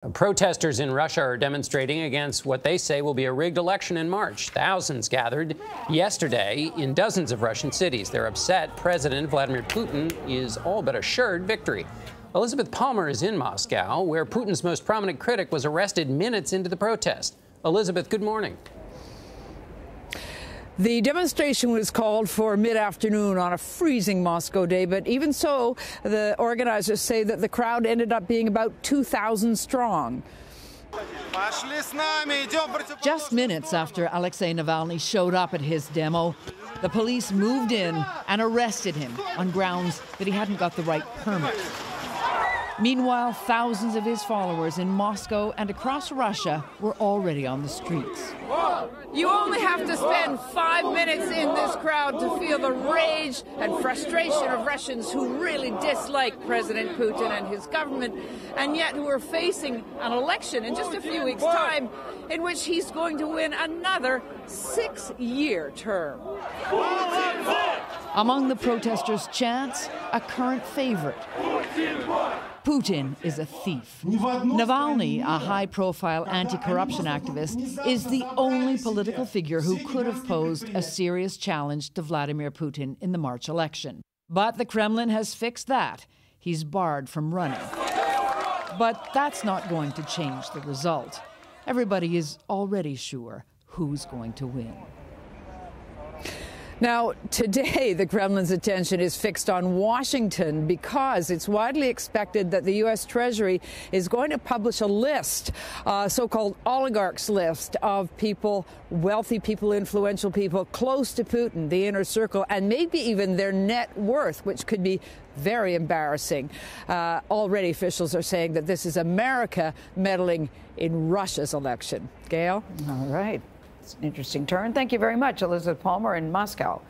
Protesters in Russia are demonstrating against what they say will be a rigged election in March. Thousands gathered yesterday in dozens of Russian cities. They're upset President Vladimir Putin is all but assured victory. Elizabeth Palmer is in Moscow, where Putin's most prominent critic was arrested minutes into the protest. Elizabeth, good morning. The demonstration was called for mid-afternoon on a freezing Moscow day, but even so, the organizers say that the crowd ended up being about 2,000 strong. Just minutes after Alexei Navalny showed up at his demo, the police moved in and arrested him on grounds that he hadn't got the right permit. Meanwhile, thousands of his followers in Moscow and across Russia were already on the streets. You only have to spend 5 minutes in this crowd to feel the rage and frustration of Russians who really dislike President Putin and his government, and yet who are facing an election in just a few weeks' time in which he's going to win another 6-year term. Among the protesters' chants, a current favorite. Putin is a thief. Navalny, a high-profile anti-corruption activist, is the only political figure who could have posed a serious challenge to Vladimir Putin in the March election. But the Kremlin has fixed that. He's barred from running. But that's not going to change the result. Everybody is already sure who's going to win. Now, today, the Kremlin's attention is fixed on Washington because it's widely expected that the U.S. Treasury is going to publish a list, so-called oligarchs list of people, wealthy people, influential people close to Putin, the inner circle, and maybe even their net worth, which could be very embarrassing. Already officials are saying that this is America meddling in Russia's election. Gayle? All right. It's an interesting turn. Thank you very much, Elizabeth Palmer in Moscow.